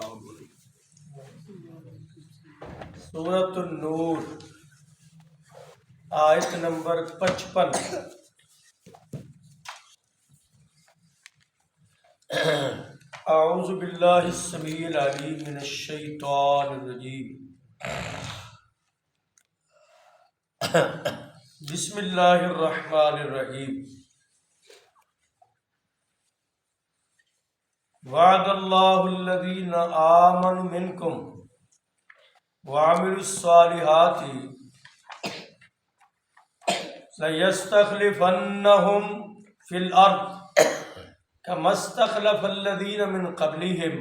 السلام علیکم۔ سورۃ النور آیت نمبر 55۔ اعوذ باللہ السمیع العلیم من الشیطان الرجیم، بسم اللہ الرحمن الرحیم۔ وعد اللہ الذین آمنوا منکم وعملوا الصالحات لَيَسْتَخْلِفَنَّهُمْ فِي الْأَرْضِ كَمَا اسْتَخْلَفَ الَّذِينَ مِنْ قَبْلِهِمْ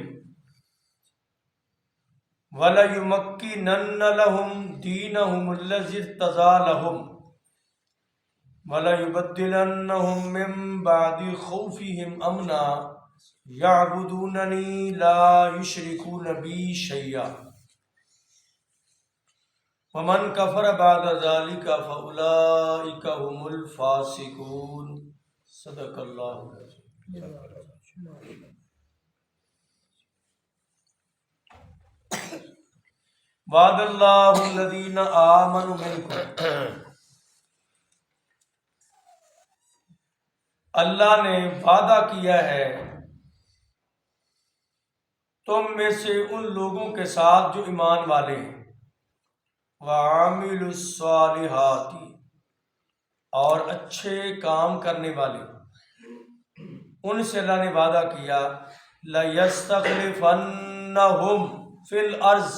وَلَيُمَكِّنَنَّ لَهُمْ دِينَهُمُ الَّذِي ارْتَضَىٰ لَهُمْ وَلَيُبَدِّلَنَّهُمْ مِنْ بَعْدِ خَوْفِهِمْ أَمْنًا يَعْبُدُونَنِي لَا يُشْرِكُونَ بِي شَيْئًا وَمَنْ كَفَرَ بَعْدَ ذَلِكَ فَأُولَئِكَ هُمُ الْفَاسِقُونَ۔ صدق اللہ العظیم۔ وعد اللہ الذین آمنوا منکم، اللہ نے وعدہ کیا ہے تم میں سے ان لوگوں کے ساتھ جو ایمان والے ہیں، وَعَامِلُوا الصَّالِحَاتِ اور اچھے کام کرنے والے، ان سے اللہ نے وعدہ کیا لَيَسْتَخْلِفَنَّهُمْ فِي الْأَرْضِ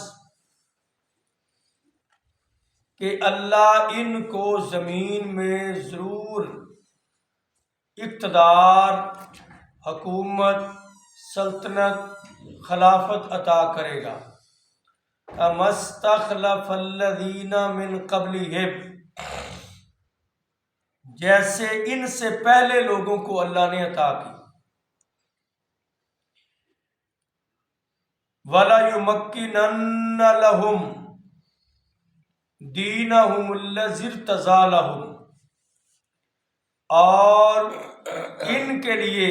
کہ اللہ ان کو زمین میں ضرور اقتدار، حکومت، سلطنت، خلافت عطا کرے گا۔ كَمَا اسْتَخْلَفَ الَّذِينَ مِنْ قَبْلِهِمْ جیسے ان سے پہلے لوگوں کو اللہ نے عطا کی۔ وَلَيُمَكِّنَنَّ لَهُمْ دِينَهُمُ الَّذِي ارْتَضَىٰ لَهُمْ اور ان کے لیے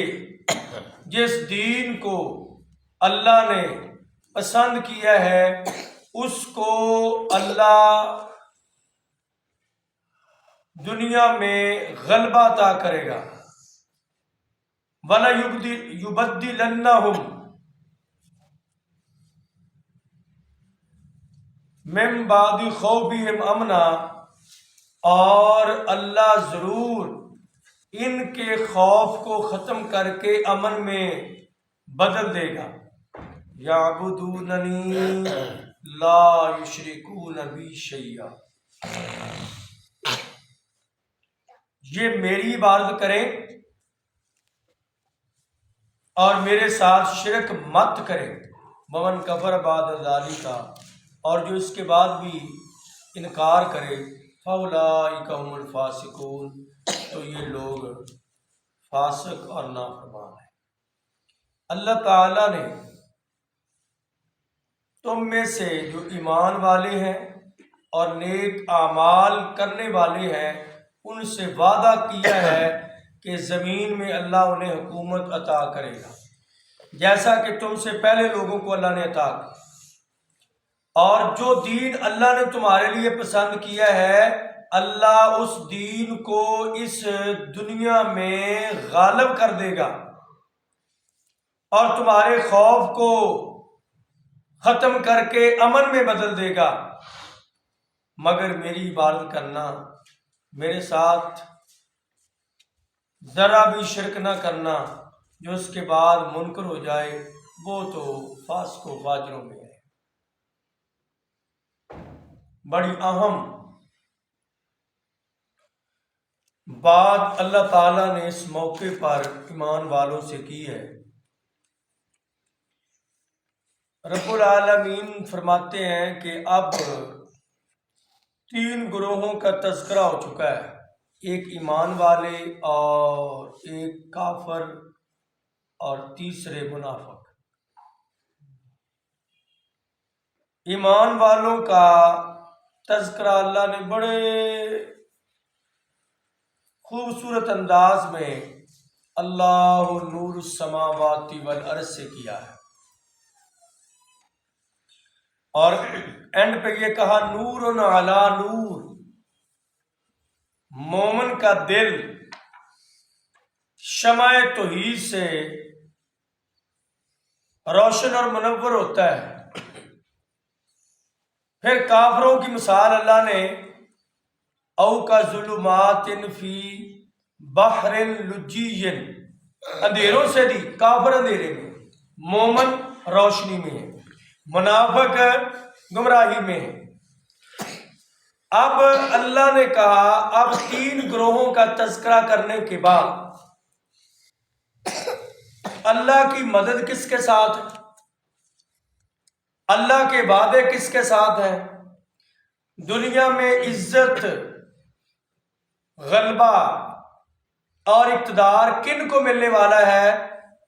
جس دین کو اللہ نے پسند کیا ہے اس کو اللہ دنیا میں غلبہ عطا کرے گا۔ وَلَيُبَدِّلَنَّهُمْ مِن بَعْدِ خَوْفِهِمْ أَمْنًا اور اللہ ضرور ان کے خوف کو ختم کر کے امن میں بدل دے گا۔ یعبدوننی لا یشرکون بی شیئا یہ میری عبادت کریں اور میرے ساتھ شرک مت کریں۔ ومن کفر بعد ذالک اور جو اس کے بعد بھی انکار کرے فاولئک هم الفاسقون تو یہ لوگ فاسق اور نافرمان ہیں۔ اللہ تعالیٰ نے تم میں سے جو ایمان والے ہیں اور نیک اعمال کرنے والے ہیں ان سے وعدہ کیا ہے کہ زمین میں اللہ انہیں حکومت عطا کرے گا جیسا کہ تم سے پہلے لوگوں کو اللہ نے عطا کی، اور جو دین اللہ نے تمہارے لیے پسند کیا ہے اللہ اس دین کو اس دنیا میں غالب کر دے گا اور تمہارے خوف کو ختم کر کے امن میں بدل دے گا، مگر میری عبادت کرنا، میرے ساتھ ذرا بھی شرک نہ کرنا، جو اس کے بعد منکر ہو جائے وہ تو فاسق و فاجروں میں ہے۔ بڑی اہم بات اللہ تعالیٰ نے اس موقع پر ایمان والوں سے کی ہے۔ رب العالمین فرماتے ہیں کہ اب 3 گروہوں کا تذکرہ ہو چکا ہے، ایک ایمان والے اور ایک کافر اور تیسرے منافق۔ ایمان والوں کا تذکرہ اللہ نے بڑے خوبصورت انداز میں اللہ نور السماوات والارض سے کیا ہے۔ اور اینڈ پہ یہ کہا نور علی نور، مومن کا دل شمع توحید سے روشن اور منور ہوتا ہے۔ پھر کافروں کی مثال اللہ نے او کا ظلمات فی بحر لجی، اندھیروں سے دی، کافر اندھیرے میں، مومن روشنی میں ہے، منافق گمراہی میں ہے۔ اب اللہ نے کہا اب تین گروہوں کا تذکرہ کرنے کے بعد اللہ کی مدد کس کے ساتھ ہے، اللہ کے وعدے کس کے ساتھ ہیں، دنیا میں عزت، غلبہ اور اقتدار کن کو ملنے والا ہے،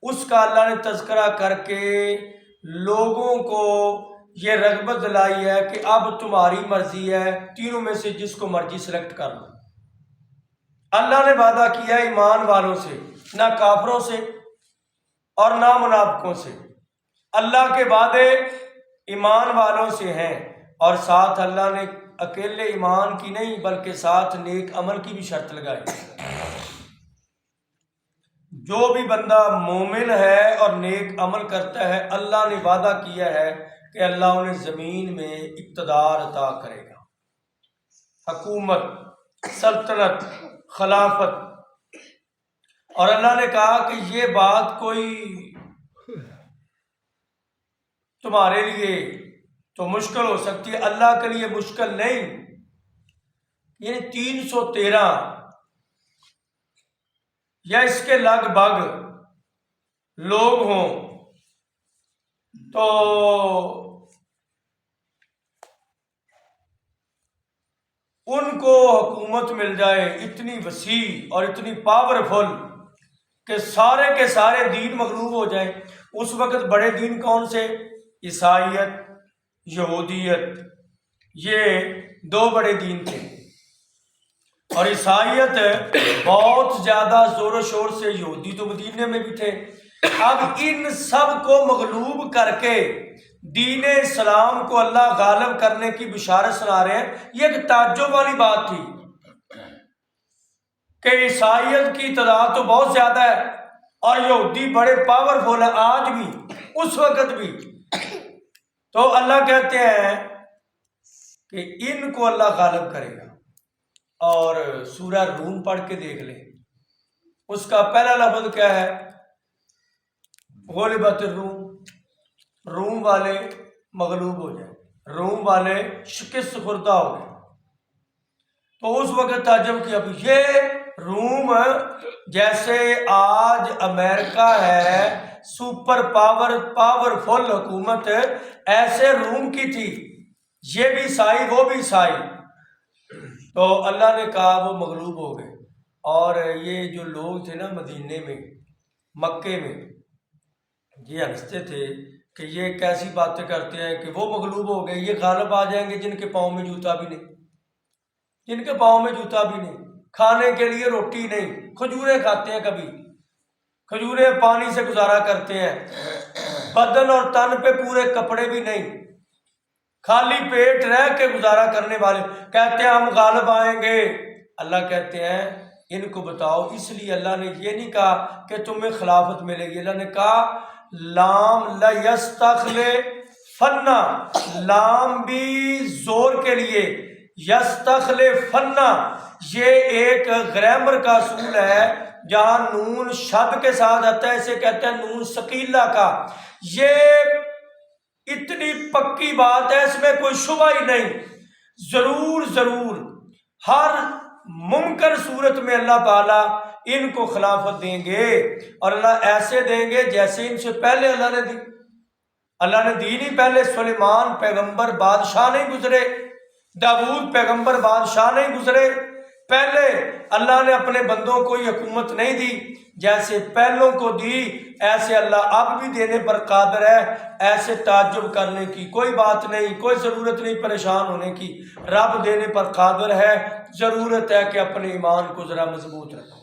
اس کا اللہ نے تذکرہ کر کے لوگوں کو یہ رغبت دلائی ہے کہ اب تمہاری مرضی ہے، تینوں میں سے جس کو مرضی سلیکٹ کر لو۔ اللہ نے وعدہ کیا ایمان والوں سے، نہ کافروں سے اور نہ منافقوں سے۔ اللہ کے وعدے ایمان والوں سے ہیں، اور ساتھ اللہ نے اکیلے ایمان کی نہیں بلکہ ساتھ نیک عمل کی بھی شرط لگائی۔ جو بھی بندہ مومن ہے اور نیک عمل کرتا ہے، اللہ نے وعدہ کیا ہے کہ اللہ انہیں زمین میں اقتدار عطا کرے گا، حکومت، سلطنت، خلافت۔ اور اللہ نے کہا کہ یہ بات کوئی تمہارے لیے تو مشکل ہو سکتی ہے، اللہ کے لیے مشکل نہیں۔ یعنی 313 یا اس کے لگ بھگ لوگ ہوں تو ان کو حکومت مل جائے اتنی وسیع اور اتنی پاورفل کہ سارے کے سارے دین مغلوب ہو جائیں۔ اس وقت بڑے دین کون سے؟ عیسائیت، یہودیت، یہ دو بڑے دین تھے، اور عیسائیت بہت زیادہ زور و شور سے، یہودی تو مدینے میں بھی تھے۔ اب ان سب کو مغلوب کر کے دین اسلام کو اللہ غالب کرنے کی بشارت سنا رہے ہیں۔ یہ ایک تعجب والی بات تھی کہ عیسائیت کی تعداد تو بہت زیادہ ہے اور یہودی بڑے پاورفل ہیں آج بھی، اس وقت بھی۔ تو اللہ کہتے ہیں کہ ان کو اللہ غالب کرے گا۔ اور سورہ روم پڑھ کے دیکھ لیں، اس کا پہلا لفظ کیا ہے؟ غلبت الروم، روم والے مغلوب ہو جائیں، روم والے شکست خوردہ ہو گئے۔ تو اس وقت تعجب کیا، اب یہ روم جیسے آج امریکہ ہے سپر پاورفل حکومت، ایسے روم کی تھی، یہ بھی عیسائی وہ بھی عیسائی۔ تو اللہ نے کہا وہ مغلوب ہو گئے۔ اور یہ جو لوگ تھے نا مدینے میں، مکے میں، یہ ہنستے تھے کہ یہ کیسی باتیں کرتے ہیں کہ وہ مغلوب ہو گئے، یہ غالب آ جائیں گے جن کے پاؤں میں جوتا بھی نہیں، جن کے پاؤں میں جوتا بھی نہیں، کھانے کے لیے روٹی نہیں، کھجوریں کھاتے ہیں، کبھی کھجوریں پانی سے گزارا کرتے ہیں، بدن اور تن پہ پورے کپڑے بھی نہیں، خالی پیٹ رہ کے گزارا کرنے والے، کہتے ہیں ہم غالب آئیں گے۔ اللہ کہتے ہیں ان کو بتاؤ، اس لیے اللہ نے یہ نہیں کہا کہ تمہیں خلافت ملے گی، اللہ نے کہا لام لَيَسْتَخْلِفَنَّ، لام بھی زور کے لیے، یستخلفن یہ ایک گرامر کا اصول ہے، جہاں نون شد کے ساتھ آتا ہے اسے کہتے ہیں نون ثقیلہ کا۔ یہ اتنی پکی بات ہے، اس میں کوئی شبہ ہی نہیں، ضرور ہر ممکن صورت میں اللہ تعالیٰ ان کو خلافت دیں گے، اور اللہ ایسے دیں گے جیسے ان سے پہلے اللہ نے دی۔ اللہ نے دی نہیں، پہلے سلیمان پیغمبر بادشاہ نہیں گزرے، داؤد پیغمبر بادشاہ نہیں گزرے، پہلے اللہ نے اپنے بندوں کو یہ حکومت نہیں دی، جیسے پہلوں کو دی ایسے اللہ اب بھی دینے پر قادر ہے۔ ایسے تعجب کرنے کی کوئی بات نہیں، کوئی ضرورت نہیں پریشان ہونے کی، رب دینے پر قادر ہے، ضرورت ہے کہ اپنے ایمان کو ذرا مضبوط رکھو۔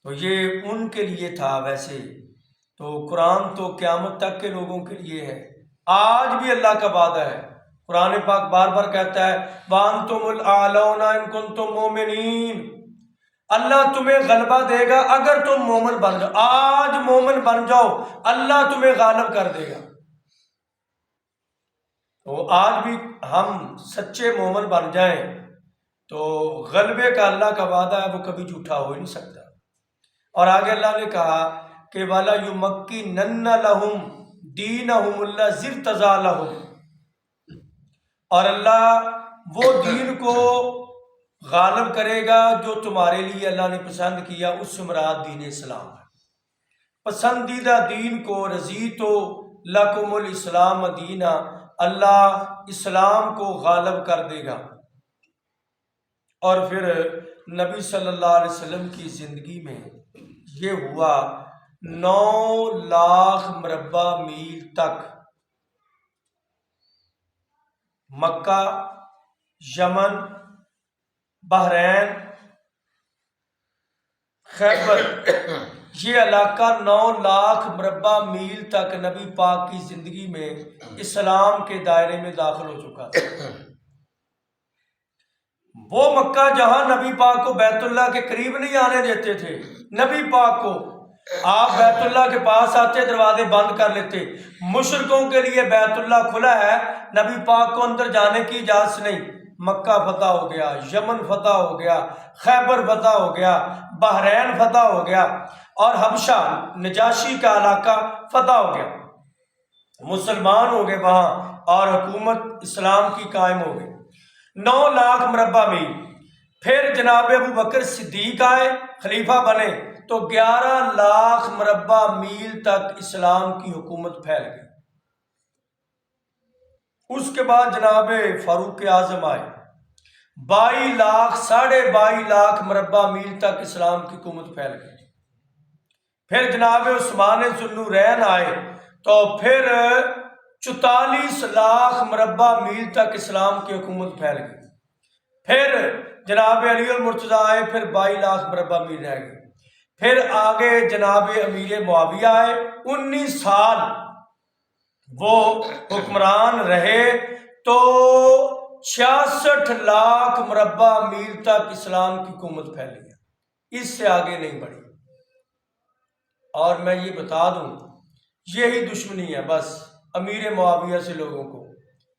تو یہ ان کے لیے تھا۔ ویسے تو قرآن تو قیامت تک کے لوگوں کے لیے ہے، آج بھی اللہ کا وعدہ ہے۔ قرآن پاک بار بار کہتا ہے وَأَنْتُمُ الْأَعْلَوْنَ إِن كُنتُم مُؤْمِنِينَ، اللہ تمہیں غلبہ دے گا اگر تم مومن بن جاؤ۔ آج مومن بن جاؤ، اللہ تمہیں غالب کر دے گا۔ تو آج بھی ہم سچے مومن بن جائیں تو غلبے کا اللہ کا وعدہ ہے، وہ کبھی جھوٹا ہو ہی نہیں سکتا۔ اور آگے اللہ نے کہا کہ وَلَا يُمَكِّنَنَّ لَهُمْ دِينَهُمُ الَّذِي ارْتَضَىٰ لَهُمْ، اور اللہ وہ دین کو غالب کرے گا جو تمہارے لیے اللہ نے پسند کیا، اس سے مراد دین اسلام ہے۔ پسندیدہ دین کو رضیت لکم الاسلام دینا، اللہ اسلام کو غالب کر دے گا۔ اور پھر نبی صلی اللہ علیہ وسلم کی زندگی میں یہ ہوا، 9 لاکھ مربع میل تک مکہ، یمن، بحرین، خیبر، یہ علاقہ 9 لاکھ مربع میل تک نبی پاک کی زندگی میں اسلام کے دائرے میں داخل ہو چکا تھا۔ وہ مکہ جہاں نبی پاک کو بیت اللہ کے قریب نہیں آنے دیتے تھے، نبی پاک کو آپ بیت اللہ کے پاس آتے دروازے بند کر لیتے۔ مشرکوں کے لیے بیت اللہ کھلا ہے، نبی پاک کو اندر جانے کی اجازت نہیں۔ مکہ فتح ہو گیا، یمن فتح ہو گیا، خیبر فتح ہو گیا، بحرین فتح ہو گیا، اور حبشہ نجاشی کا علاقہ فتح ہو گیا، مسلمان ہو گئے وہاں، اور حکومت اسلام کی قائم ہو گئی۔ 9 لاکھ مربع میل۔ پھر جناب ابو بکر صدیق آئے، خلیفہ بنے، تو 11 لاکھ مربع میل تک اسلام کی حکومت پھیل گئی۔ اس کے بعد جناب فاروق اعظم آئے، 22 لاکھ 22.5 لاکھ مربع میل تک اسلام کی حکومت پھیل گئی۔ پھر جناب عثمان ذو النورین آئے تو پھر 44 لاکھ مربع میل تک اسلام کی حکومت پھیل گئی۔ پھر جناب علی المرتضیٰ آئے، پھر 22 لاکھ مربع میل رہ گئی۔ پھر آگے جناب امیر معاویہ آئے، 19 سال وہ حکمران رہے تو 66 لاکھ مربع میل تک اسلام کی حکومت پھیلی ہے، اس سے آگے نہیں بڑھی۔ اور میں یہ بتا دوں، یہی دشمنی ہے بس امیر معاویہ سے لوگوں کو،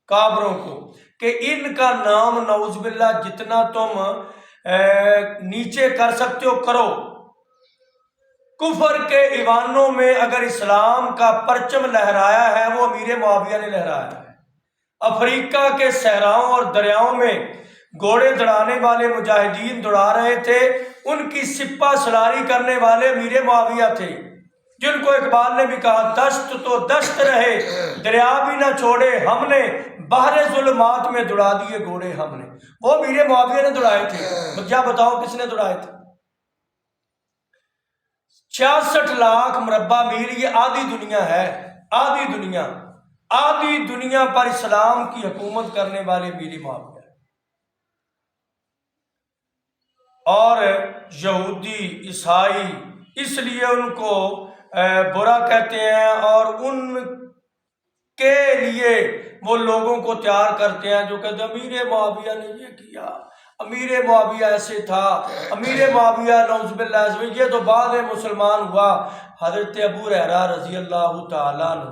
کافروں کو، کہ ان کا نام نعوذ باللہ جتنا تم نیچے کر سکتے ہو کرو۔ کفر کے ایوانوں میں اگر اسلام کا پرچم لہرایا ہے وہ امیر معاویہ نے لہرایا ہے۔ افریقہ کے صحراؤں اور دریاؤں میں گھوڑے دوڑانے والے مجاہدین دوڑا رہے تھے، ان کی سپہ سلاری کرنے والے امیر معاویہ تھے، جن کو اقبال نے بھی کہا دشت تو دشت رہے دریا بھی نہ چھوڑے، ہم نے بحر ظلمات میں دوڑا دیے گھوڑے ہم نے۔ وہ امیر معاویہ نے دوڑائے تھے، کیا بتاؤ کس نے دوڑائے تھے؟ 66 لاکھ مربع میل، یہ آدھی دنیا ہے، آدھی دنیا پر اسلام کی حکومت کرنے والے امیر معاویہ۔ اور یہودی عیسائی اس لیے ان کو برا کہتے ہیں، اور ان کے لیے وہ لوگوں کو تیار کرتے ہیں جو کہتے ہیں امیر معاویہ نے یہ کیا، امیر معاویہ ایسے تھا، امیر معاویہ نعوذ باللہ، یہ تو بعد میں مسلمان ہوا۔ حضرت ابو ہریرہ رضی اللہ تعالیٰ عنہ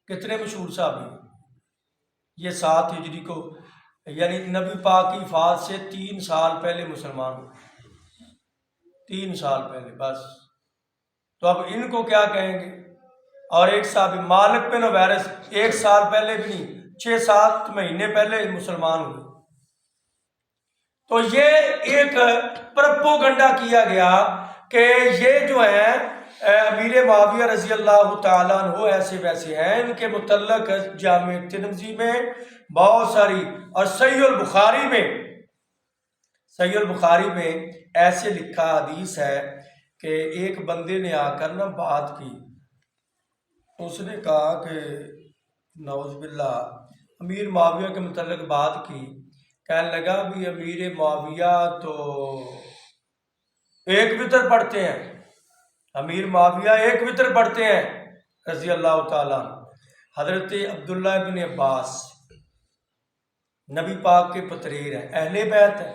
کتنے مشہور صحابی، یہ 7 ہجری کو یعنی نبی پاک کی وفات سے 3 سال پہلے مسلمان ہوئے، 3 سال پہلے بس۔ تو اب ان کو کیا کہیں گے؟ اور ایک صحابی مالک بن حویرث 1 سال پہلے بھی نہیں، 6-7 مہینے پہلے مسلمان ہوئے۔ تو یہ ایک پروپیگنڈا کیا گیا کہ یہ جو ہے امیر معاویہ رضی اللہ تعالیٰ عنہ ایسے ویسے ہیں، ان کے متعلق جامع ترمذی میں بہت ساری، اور صحیح البخاری میں ایسے لکھا حدیث ہے کہ ایک بندے نے آ کر بات کی، اس نے کہا کہ نعوذ باللہ امیر معاویہ کے متعلق بات کی، کہنے لگا بھی امیر معاویہ تو ایک وتر پڑھتے ہیں، امیر معاویہ ایک وطر پڑھتے ہیں رضی اللہ تعالیٰ. حضرت عبداللہ ابن عباس نبی پاک کے پتریر ہیں، اہل بیت ہیں.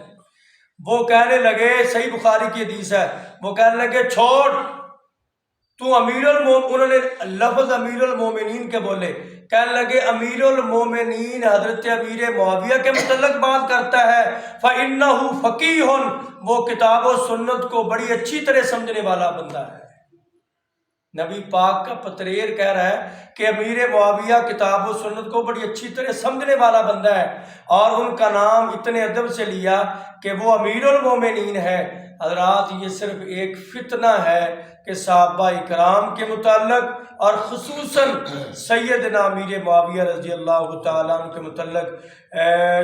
وہ کہنے لگے، صحیح بخاری کی حدیث ہے، وہ کہنے لگے چھوڑ تو انہوں نے لفظ امیر المومنین کے بولے، کہنے لگے امیر المومنین حضرت امیر معاویہ کے متعلق بات کرتا ہے، فَإِنَّهُ فَقِيهٌ، وہ کتاب و سنت کو بڑی اچھی طرح سمجھنے والا بندہ ہے. نبی پاک کا پتریر کہہ رہا ہے کہ امیر معاویہ کتاب و سنت کو بڑی اچھی طرح سمجھنے والا بندہ ہے، اور ان کا نام اتنے ادب سے لیا کہ وہ امیر المومنین ہے. حضرات یہ صرف ایک فتنہ ہے کہ صحابہ اکرام کے متعلق اور خصوصاً سیدنا امیر معاویہ رضی اللہ تعالیٰ عنہ کے متعلق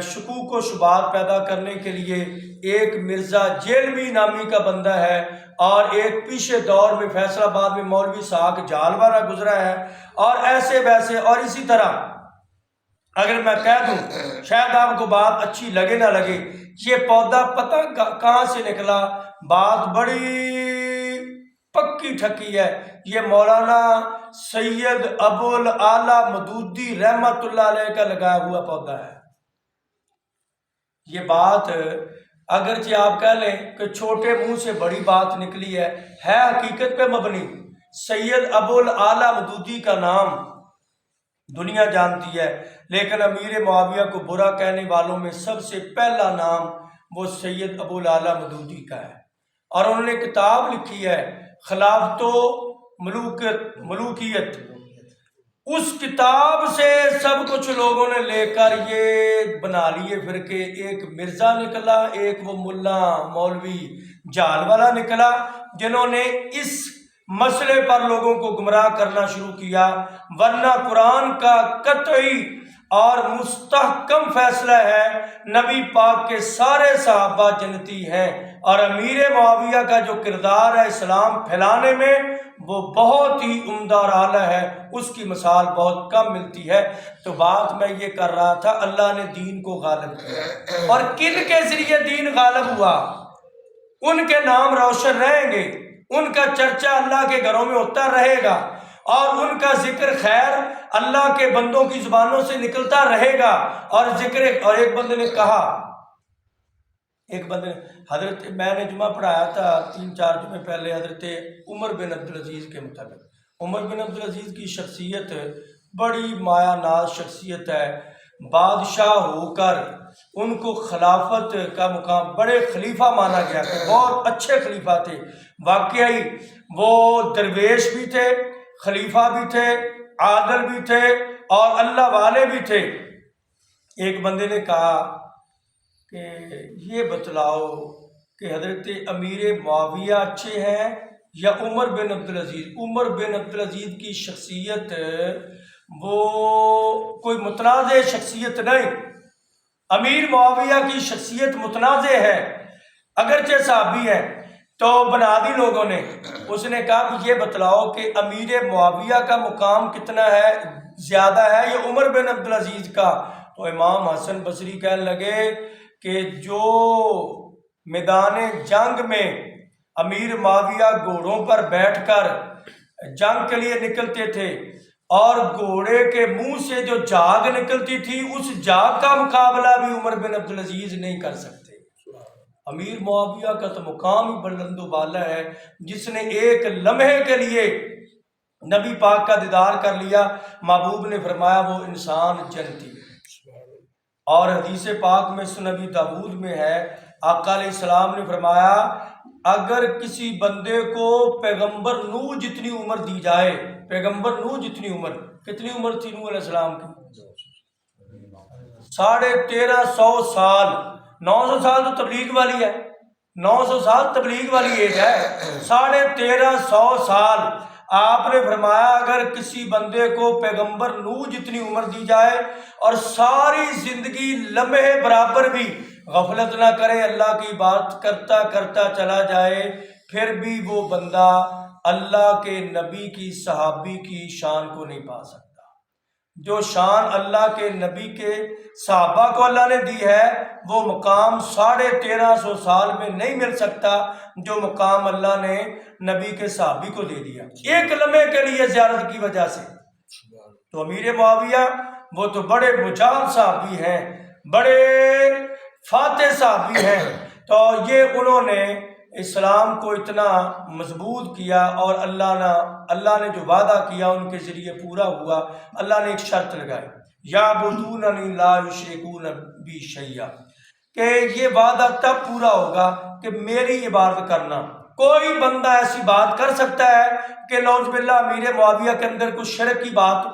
شکوک و شبہات پیدا کرنے کے لیے ایک مرزا جیلوی نامی کا بندہ ہے، اور ایک پیچھے دور میں فیصل آباد میں مولوی اسحاق جالوارہ گزرا ہے، اور ایسے ویسے. اور اسی طرح اگر میں کہہ دوں، شاید آپ کو بات اچھی لگے نہ لگے، یہ پودا پتہ کہاں سے نکلا، بات بڑی پکی ٹھکی ہے. یہ مولانا سید ابو الاعلیٰ مودودی رحمت اللہ علیہ کا لگایا ہوا پودا ہے. یہ بات اگرچہ آپ کہہ لیں کہ چھوٹے منہ سے بڑی بات نکلی ہے حقیقت پہ مبنی. سید ابو الاعلیٰ مودودی کا نام دنیا جانتی ہے، لیکن امیر معاویہ کو برا کہنے والوں میں سب سے پہلا نام وہ سید ابو الاعلیٰ مودودی کا ہے. اور انہوں نے کتاب لکھی ہے خلافت و ملوکیت. اس کتاب سے سب کچھ لوگوں نے لے کر یہ بنا لیے فرقے. ایک مرزا نکلا، ایک وہ ملا مولوی جال والا نکلا، جنہوں نے اس مسئلے پر لوگوں کو گمراہ کرنا شروع کیا. ورنہ قرآن کا قطعی اور مستحکم فیصلہ ہے نبی پاک کے سارے صحابہ جنتی ہیں، اور امیر معاویہ کا جو کردار ہے اسلام پھیلانے میں وہ بہت ہی عمدہ اور اعلیٰ ہے، اس کی مثال بہت کم ملتی ہے. تو بات میں یہ کر رہا تھا، اللہ نے دین کو غالب کیا، اور کن کے ذریعے دین غالب ہوا؟ ان کے نام روشن رہیں گے، ان کا چرچا اللہ کے گھروں میں ہوتا رہے گا، اور ان کا ذکر خیر اللہ کے بندوں کی زبانوں سے نکلتا رہے گا. اور ایک بندے نے کہا، حضرت میں نے جمعہ پڑھایا تھا 3-4 جمعے پہلے حضرت عمر بن عبدالعزیز کے متعلق. عمر بن عبدالعزیز کی شخصیت بڑی مایا ناز شخصیت ہے. بادشاہ ہو کر ان کو خلافت کا مقام، بڑے خلیفہ مانا گیا کہ بہت اچھے خلیفہ تھے. واقعی وہ درویش بھی تھے، خلیفہ بھی تھے، عادل بھی تھے، اور اللہ والے بھی تھے. ایک بندے نے کہا کہ یہ بتلاؤ کہ حضرت امیر معاویہ اچھے ہیں یا عمر بن عبدالعزیز؟ عمر بن عبدالعزیز کی شخصیت وہ کوئی متنازع شخصیت نہیں، امیر معاویہ کی شخصیت متنازع ہے، اگرچہ صحابی ہے. تو بنا دی لوگوں نے. اس نے کہا کہ یہ بتلاؤ کہ امیر معاویہ کا مقام کتنا ہے، زیادہ ہے یا عمر بن عبدالعزیز کا؟ تو امام حسن بصری کہنے لگے کہ جو میدان جنگ میں امیر معاویہ گھوڑوں پر بیٹھ کر جنگ کے لیے نکلتے تھے، اور گھوڑے کے منہ سے جو جاگ نکلتی تھی، اس جاگ کا مقابلہ بھی عمر بن عبدالعزیز نہیں کر سکتے. امیر معاویہ کا تو مقام ہی بلند و بالا ہے، جس نے ایک لمحے کے لیے نبی پاک کا دیدار کر لیا. محبوب نے فرمایا وہ انسان جنتی ہے. اور حدیث پاک میں سنن نبی داؤد میں ہے، آقا علیہ السلام نے فرمایا اگر کسی بندے کو پیغمبر نوح جتنی عمر دی جائے، پیغمبر نوح جتنی عمر، کتنی عمر تھی نوح علیہ السلام کی؟ 1350 سال. 900 سال تو تبلیغ والی ہے، 900 سال تبلیغ والی ایج ہے. 1350 سال آپ نے فرمایا اگر کسی بندے کو پیغمبر نوح جتنی عمر دی جائے اور ساری زندگی لمحے برابر بھی غفلت نہ کرے، اللہ کی بات کرتا کرتا چلا جائے، پھر بھی وہ بندہ اللہ کے نبی کی صحابی کی شان کو نہیں پا سکتا. جو شان اللہ کے نبی کے صحابہ کو اللہ نے دی ہے وہ مقام 1350 سال میں نہیں مل سکتا جو مقام اللہ نے نبی کے صحابی کو دے دیا ایک لمحے کے لیے زیارت کی وجہ سے۔ تو امیر معاویہ وہ تو بڑے مجاہد صحابی ہیں، بڑے فاتح صحابی ہیں، تو یہ انہوں نے اسلام کو اتنا مضبوط کیا اور اللہ نے جو وعدہ کیا ان کے ذریعے پورا ہوا۔ اللہ نے ایک شرط لگائی، یعبدوننی لا یشرکون بی شیئا، کہ یہ وعدہ تب پورا ہوگا کہ میری عبادت کرنا۔ کوئی بندہ ایسی بات کر سکتا ہے کہ نعوذ باللہ امیر معاویہ کے اندر کچھ شرک کی بات،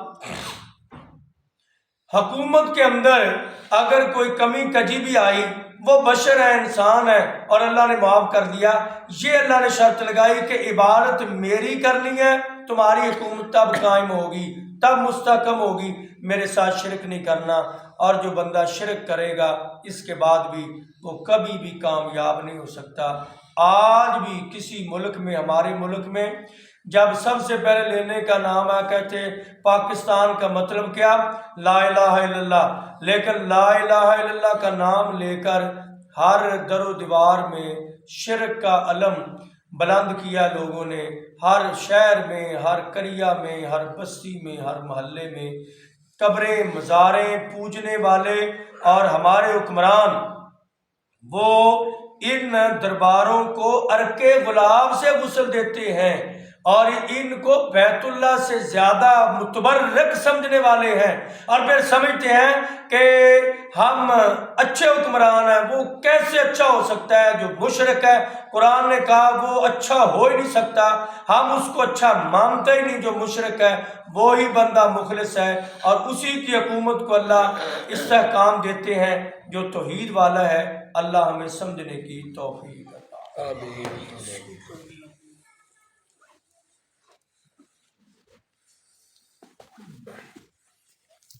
حکومت کے اندر اگر کوئی کمی کجی بھی آئی، وہ بشر ہے، انسان ہے، اور اللہ نے معاف کر دیا۔ یہ اللہ نے شرط لگائی کہ عبادت میری کرنی ہے، تمہاری حکومت تب قائم ہوگی، تب مستحکم ہوگی، میرے ساتھ شرک نہیں کرنا۔ اور جو بندہ شرک کرے گا اس کے بعد بھی وہ کبھی بھی کامیاب نہیں ہو سکتا۔ آج بھی کسی ملک میں، ہمارے ملک میں جب سب سے پہلے لینے کا نام ہے کہتے پاکستان کا مطلب کیا؟ لا الہ الا اللہ، لیکن لا الہ الا اللہ کا نام لے کر ہر در و دیوار میں شرک کا علم بلند کیا لوگوں نے، ہر شہر میں، ہر قریہ میں، ہر بستی میں، ہر محلے میں قبریں مزاریں پوجنے والے، اور ہمارے حکمران وہ ان درباروں کو عرق گلاب سے غسل دیتے ہیں اور ان کو بیت اللہ سے زیادہ متبرک سمجھنے والے ہیں، اور پھر سمجھتے ہیں کہ ہم اچھے حکمران ہیں۔ وہ کیسے اچھا ہو سکتا ہے جو مشرک ہے؟ قرآن نے کہا وہ اچھا ہو ہی نہیں سکتا، ہم اس کو اچھا مانتے ہی نہیں۔ جو مشرک ہے وہی بندہ مخلص ہے، اور اسی کی حکومت کو اللہ استحکام دیتے ہیں جو توحید والا ہے۔ اللہ ہمیں سمجھنے کی توفیق عطا۔ آمین۔